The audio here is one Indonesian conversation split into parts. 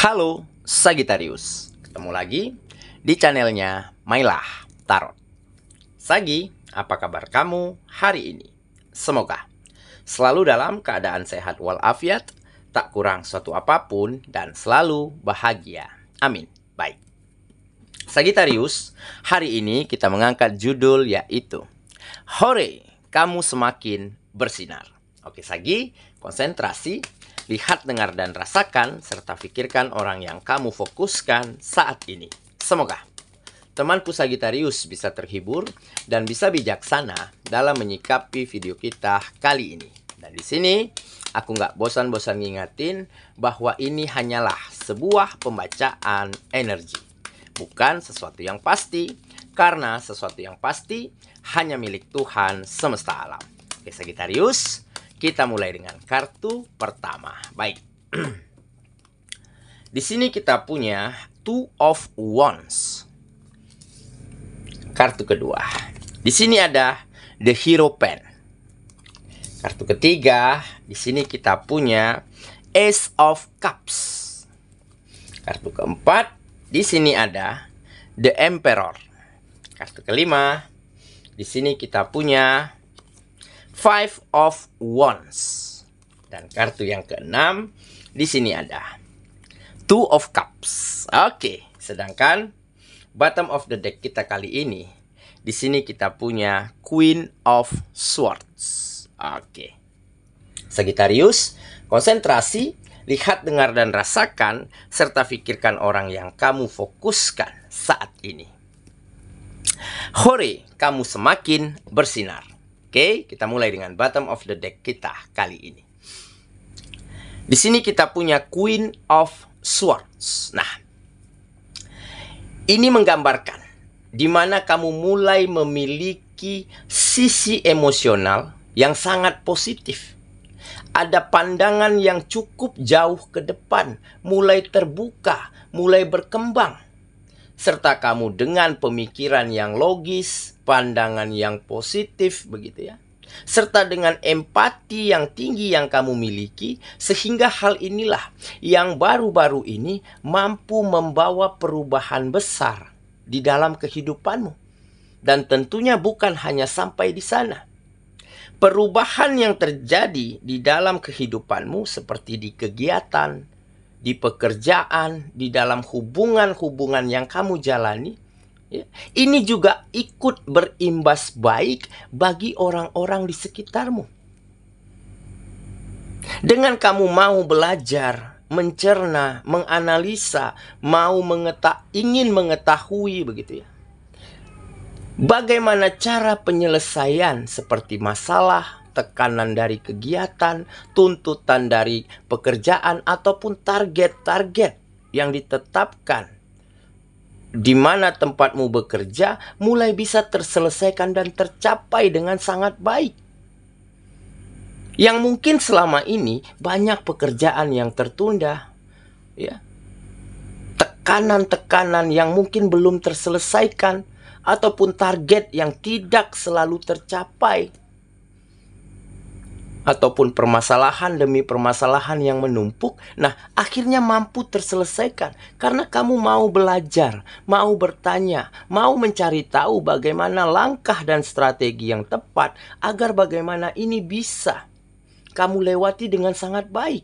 Halo Sagittarius, ketemu lagi di channelnya Mailah Tarot. Sagi, apa kabar kamu hari ini? Semoga selalu dalam keadaan sehat walafiat, tak kurang suatu apapun, dan selalu bahagia. Amin. Baik, Sagittarius, hari ini kita mengangkat judul yaitu Hore, kamu semakin bersinar. Oke Sagi, konsentrasi, lihat, dengar, dan rasakan, serta pikirkan orang yang kamu fokuskan saat ini. Semoga temanku Sagittarius bisa terhibur dan bisa bijaksana dalam menyikapi video kita kali ini. Dan di sini aku nggak bosan-bosan ngingetin bahwa ini hanyalah sebuah pembacaan energi, bukan sesuatu yang pasti, karena sesuatu yang pasti hanya milik Tuhan semesta alam. Oke Sagittarius, kita mulai dengan kartu pertama. Baik. Di sini kita punya Two of Wands. Kartu kedua. Di sini ada The Hierophant. Kartu ketiga, di sini kita punya Ace of Cups. Kartu keempat, di sini ada The Emperor. Kartu kelima, di sini kita punya Five of Wands. Dan kartu yang keenam, di sini ada Two of Cups. Oke, sedangkan bottom of the deck kita kali ini, di sini kita punya Queen of Swords. Oke. Sagittarius, konsentrasi, lihat, dengar, dan rasakan, serta pikirkan orang yang kamu fokuskan saat ini. Hore, kamu semakin bersinar. Oke, kita mulai dengan bottom of the deck kita kali ini. Di sini kita punya Queen of Swords. Nah, ini menggambarkan di mana kamu mulai memiliki sisi emosional yang sangat positif. Ada pandangan yang cukup jauh ke depan, mulai terbuka, mulai berkembang. Serta kamu dengan pemikiran yang logis, pandangan yang positif, begitu ya. Serta dengan empati yang tinggi yang kamu miliki, sehingga hal inilah yang baru-baru ini mampu membawa perubahan besar di dalam kehidupanmu. Dan tentunya bukan hanya sampai di sana. Perubahan yang terjadi di dalam kehidupanmu seperti di kegiatan, di pekerjaan, di dalam hubungan-hubungan yang kamu jalani, ya, ini juga ikut berimbas baik bagi orang-orang di sekitarmu. Dengan kamu mau belajar, mencerna, menganalisa, ingin mengetahui, begitu ya, bagaimana cara penyelesaian seperti masalah, tekanan dari kegiatan, tuntutan dari pekerjaan, ataupun target-target yang ditetapkan di mana tempatmu bekerja mulai bisa terselesaikan dan tercapai dengan sangat baik. Yang mungkin selama ini banyak pekerjaan yang tertunda, ya. Tekanan-tekanan yang mungkin belum terselesaikan, ataupun target yang tidak selalu tercapai, ataupun permasalahan demi permasalahan yang menumpuk. Nah, akhirnya mampu terselesaikan karena kamu mau belajar, mau bertanya, mau mencari tahu bagaimana langkah dan strategi yang tepat agar bagaimana ini bisa kamu lewati dengan sangat baik.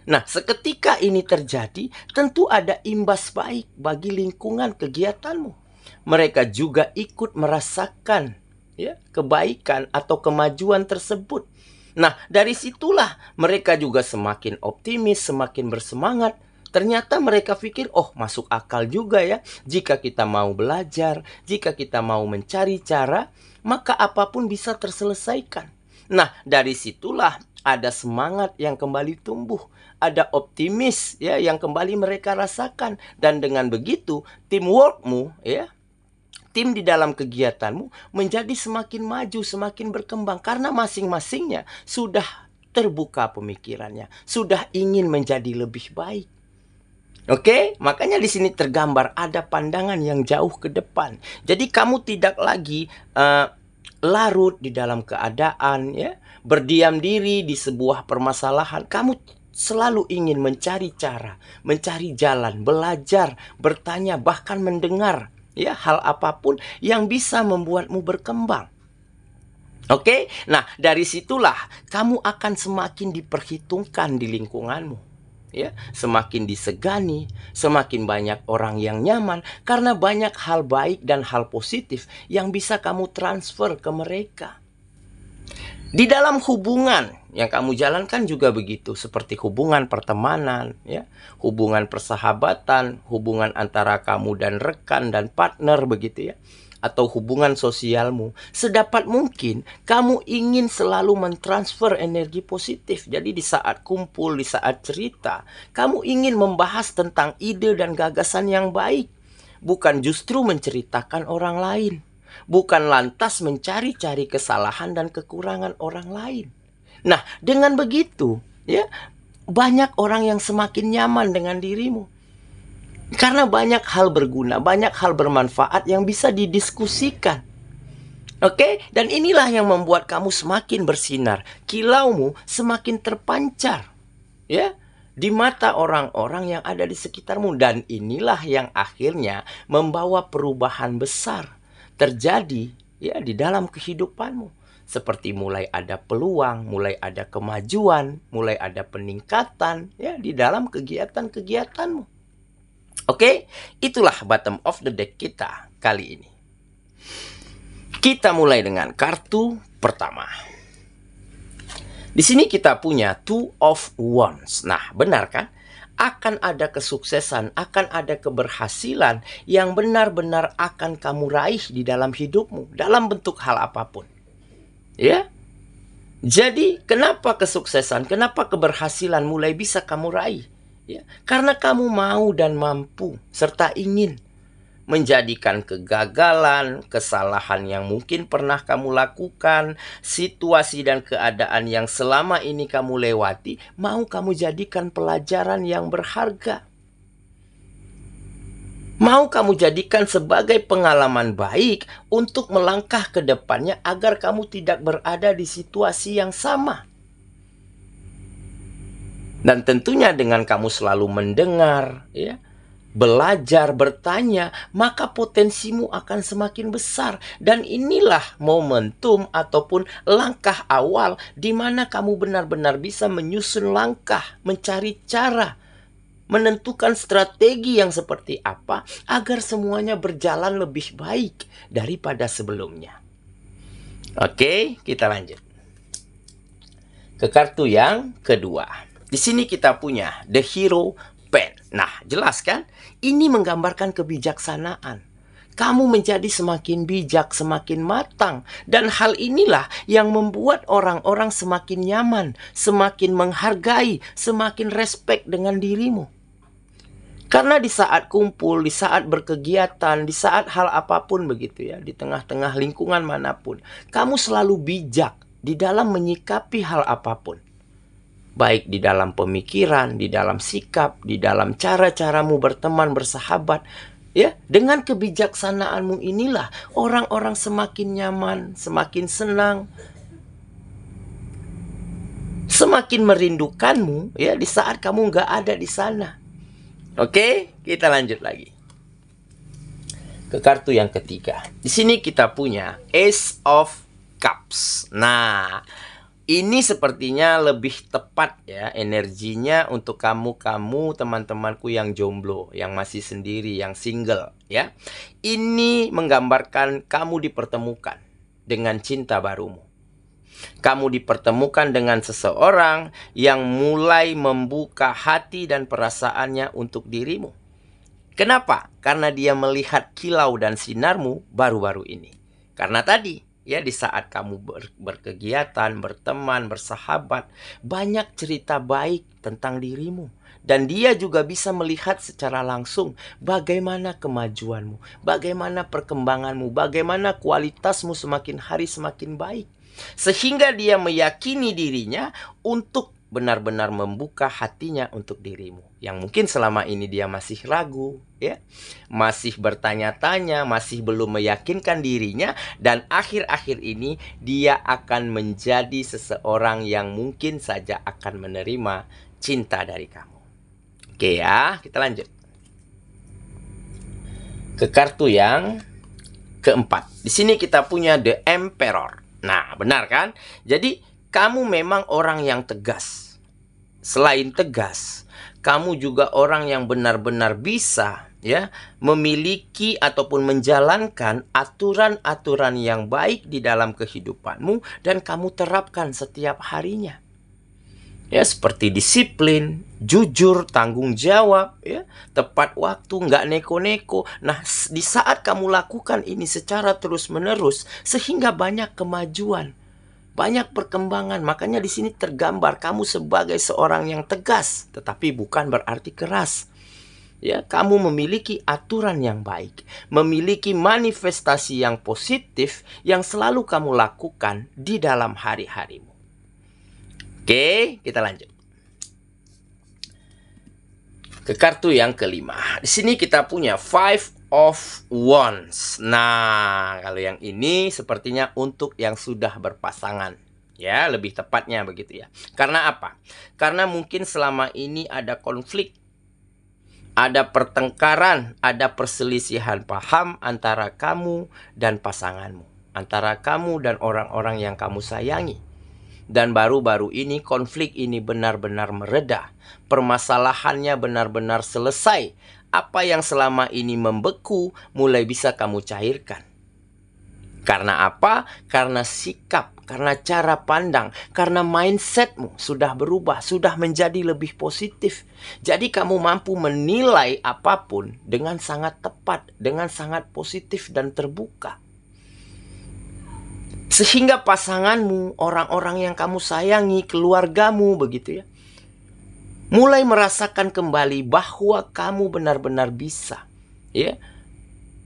Nah, seketika ini terjadi, tentu ada imbas baik bagi lingkungan kegiatanmu. Mereka juga ikut merasakan, ya, kebaikan atau kemajuan tersebut. Nah, dari situlah mereka juga semakin optimis, semakin bersemangat. Ternyata mereka pikir, oh, masuk akal juga ya. Jika kita mau belajar, jika kita mau mencari cara, maka apapun bisa terselesaikan. Nah, dari situlah ada semangat yang kembali tumbuh. Ada optimis, ya, yang kembali mereka rasakan. Dan dengan begitu, teamworkmu, ya, tim di dalam kegiatanmu menjadi semakin maju, semakin berkembang. Karena masing-masingnya sudah terbuka pemikirannya, sudah ingin menjadi lebih baik. Oke, makanya di sini tergambar ada pandangan yang jauh ke depan. Jadi kamu tidak lagi larut di dalam keadaan, ya, berdiam diri di sebuah permasalahan. Kamu selalu ingin mencari cara, mencari jalan, belajar, bertanya, bahkan mendengar ya hal apapun yang bisa membuatmu berkembang. Oke? Nah, dari situlah kamu akan semakin diperhitungkan di lingkunganmu. Ya, semakin disegani, semakin banyak orang yang nyaman karena banyak hal baik dan hal positif yang bisa kamu transfer ke mereka. Di dalam hubungan yang kamu jalankan juga begitu, seperti hubungan pertemanan, ya, hubungan persahabatan, hubungan antara kamu dan rekan dan partner begitu ya, atau hubungan sosialmu. Sedapat mungkin kamu ingin selalu mentransfer energi positif. Jadi di saat kumpul, di saat cerita, kamu ingin membahas tentang ide dan gagasan yang baik, bukan justru menceritakan orang lain. Bukan lantas mencari-cari kesalahan dan kekurangan orang lain. Nah, dengan begitu, ya, banyak orang yang semakin nyaman dengan dirimu. Karena banyak hal berguna, banyak hal bermanfaat yang bisa didiskusikan. Oke? Dan inilah yang membuat kamu semakin bersinar. Kilaumu semakin terpancar, ya, di mata orang-orang yang ada di sekitarmu. Dan inilah yang akhirnya membawa perubahan besar terjadi ya di dalam kehidupanmu, seperti mulai ada peluang, mulai ada kemajuan, mulai ada peningkatan ya di dalam kegiatan-kegiatanmu. Oke, itulah bottom of the deck kita kali ini. Kita mulai dengan kartu pertama. Di sini kita punya Two of Wands. Nah, benar kan? Akan ada kesuksesan, akan ada keberhasilan yang benar-benar akan kamu raih di dalam hidupmu, dalam bentuk hal apapun. Ya. Jadi, kenapa kesuksesan, kenapa keberhasilan mulai bisa kamu raih? Ya, karena kamu mau dan mampu, serta ingin menjadikan kegagalan, kesalahan yang mungkin pernah kamu lakukan, situasi dan keadaan yang selama ini kamu lewati, mau kamu jadikan pelajaran yang berharga. Mau kamu jadikan sebagai pengalaman baik untuk melangkah ke depannya agar kamu tidak berada di situasi yang sama. Dan tentunya dengan kamu selalu mendengar, ya, belajar, bertanya, maka potensimu akan semakin besar. Dan inilah momentum ataupun langkah awal di mana kamu benar-benar bisa menyusun langkah, mencari cara, menentukan strategi yang seperti apa agar semuanya berjalan lebih baik daripada sebelumnya. Oke, kita lanjut ke kartu yang kedua. Di sini kita punya The Hero Pen. Nah, jelas kan? Ini menggambarkan kebijaksanaan. Kamu menjadi semakin bijak, semakin matang. Dan hal inilah yang membuat orang-orang semakin nyaman, semakin menghargai, semakin respect dengan dirimu. Karena di saat kumpul, di saat berkegiatan, di saat hal apapun begitu ya, di tengah-tengah lingkungan manapun, kamu selalu bijak di dalam menyikapi hal apapun. Baik di dalam pemikiran, di dalam sikap, di dalam cara-caramu berteman, bersahabat. Ya, dengan kebijaksanaanmu inilah orang-orang semakin nyaman, semakin senang, semakin merindukanmu ya di saat kamu nggak ada di sana. Oke, kita lanjut lagi ke kartu yang ketiga. Di sini kita punya Ace of Cups. Nah, ini sepertinya lebih tepat ya energinya untuk kamu teman-temanku yang jomblo, yang masih sendiri, yang single ya. Ini menggambarkan kamu dipertemukan dengan cinta barumu. Kamu dipertemukan dengan seseorang yang mulai membuka hati dan perasaannya untuk dirimu. Kenapa? Karena dia melihat kilau dan sinarmu baru-baru ini. Karena tadi ya, di saat kamu berkegiatan, berteman, bersahabat, banyak cerita baik tentang dirimu. Dan dia juga bisa melihat secara langsung bagaimana kemajuanmu, bagaimana perkembanganmu, bagaimana kualitasmu semakin hari semakin baik. Sehingga dia meyakini dirinya untuk benar-benar membuka hatinya untuk dirimu. Yang mungkin selama ini dia masih ragu, ya, masih bertanya-tanya, masih belum meyakinkan dirinya. Dan akhir-akhir ini dia akan menjadi seseorang yang mungkin saja akan menerima cinta dari kamu. Oke ya, kita lanjut ke kartu yang keempat. Di sini kita punya The Emperor. Nah, benar kan? Jadi, kamu memang orang yang tegas. Selain tegas, kamu juga orang yang benar-benar bisa ya memiliki ataupun menjalankan aturan-aturan yang baik di dalam kehidupanmu dan kamu terapkan setiap harinya. Ya, seperti disiplin, jujur, tanggung jawab, ya, tepat waktu, nggak neko-neko. Nah, di saat kamu lakukan ini secara terus-menerus, sehingga banyak kemajuan, banyak perkembangan. Makanya di sini tergambar kamu sebagai seorang yang tegas, tetapi bukan berarti keras. Ya, kamu memiliki aturan yang baik, memiliki manifestasi yang positif yang selalu kamu lakukan di dalam hari-harimu. Oke, kita lanjut ke kartu yang kelima. Di sini kita punya Five of Wands. Nah, kalau yang ini sepertinya untuk yang sudah berpasangan. Ya, lebih tepatnya begitu ya. Karena apa? Karena mungkin selama ini ada konflik, ada pertengkaran, ada perselisihan paham antara kamu dan pasanganmu, antara kamu dan orang-orang yang kamu sayangi. Dan baru-baru ini konflik ini benar-benar mereda. Permasalahannya benar-benar selesai. Apa yang selama ini membeku mulai bisa kamu cairkan. Karena apa? Karena sikap, karena cara pandang, karena mindsetmu sudah berubah, sudah menjadi lebih positif. Jadi kamu mampu menilai apapun dengan sangat tepat, dengan sangat positif dan terbuka. Sehingga pasanganmu, orang-orang yang kamu sayangi, keluargamu begitu ya, mulai merasakan kembali bahwa kamu benar-benar bisa ya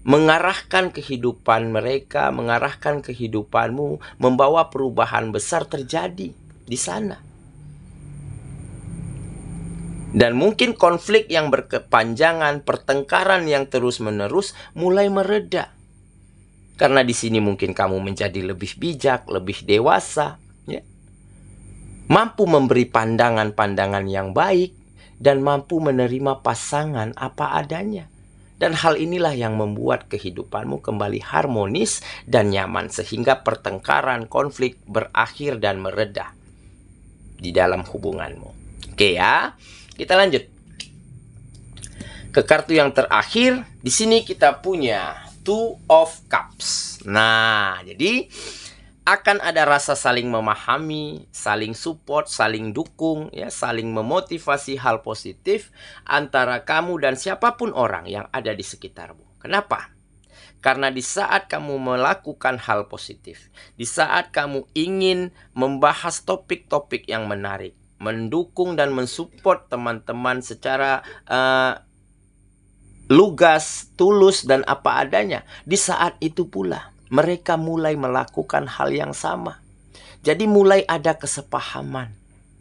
mengarahkan kehidupan mereka, mengarahkan kehidupanmu, membawa perubahan besar terjadi di sana. Dan mungkin konflik yang berkepanjangan, pertengkaran yang terus-menerus mulai mereda. Karena di sini mungkin kamu menjadi lebih bijak, lebih dewasa, ya. Mampu memberi pandangan-pandangan yang baik dan mampu menerima pasangan apa adanya. Dan hal inilah yang membuat kehidupanmu kembali harmonis dan nyaman sehingga pertengkaran, konflik berakhir dan mereda di dalam hubunganmu. Oke ya, kita lanjut ke kartu yang terakhir. Di sini kita punya Two of Cups. Nah, jadi akan ada rasa saling memahami, saling support, saling dukung, ya, saling memotivasi hal positif antara kamu dan siapapun orang yang ada di sekitarmu. Kenapa? Karena di saat kamu melakukan hal positif, di saat kamu ingin membahas topik-topik yang menarik, mendukung dan mensupport teman-teman secara lugas, tulus, dan apa adanya, di saat itu pula mereka mulai melakukan hal yang sama. Jadi mulai ada kesepahaman,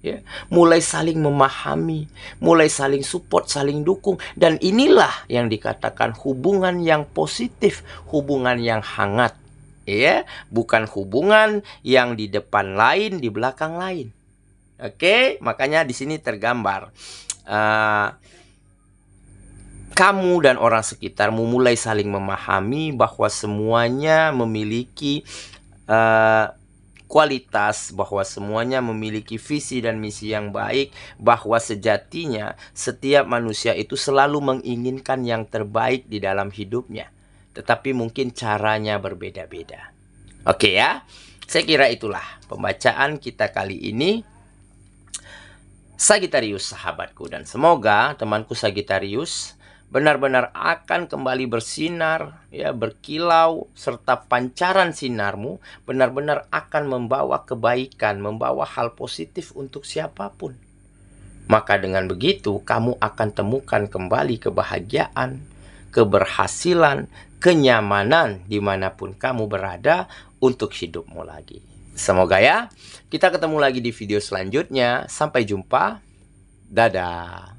ya, mulai saling memahami, mulai saling support, saling dukung. Dan inilah yang dikatakan hubungan yang positif, hubungan yang hangat, ya, bukan hubungan yang di depan lain, di belakang lain. Oke, makanya di sini tergambar kamu dan orang sekitarmu mulai saling memahami bahwa semuanya memiliki kualitas, bahwa semuanya memiliki visi dan misi yang baik, bahwa sejatinya setiap manusia itu selalu menginginkan yang terbaik di dalam hidupnya. Tetapi mungkin caranya berbeda-beda. Oke ya, saya kira itulah pembacaan kita kali ini. Sagittarius sahabatku, dan semoga temanku Sagittarius benar-benar akan kembali bersinar, ya, berkilau, serta pancaran sinarmu benar-benar akan membawa kebaikan, membawa hal positif untuk siapapun. Maka dengan begitu kamu akan temukan kembali kebahagiaan, keberhasilan, kenyamanan dimanapun kamu berada untuk hidupmu lagi. Semoga ya, kita ketemu lagi di video selanjutnya. Sampai jumpa. Dadah.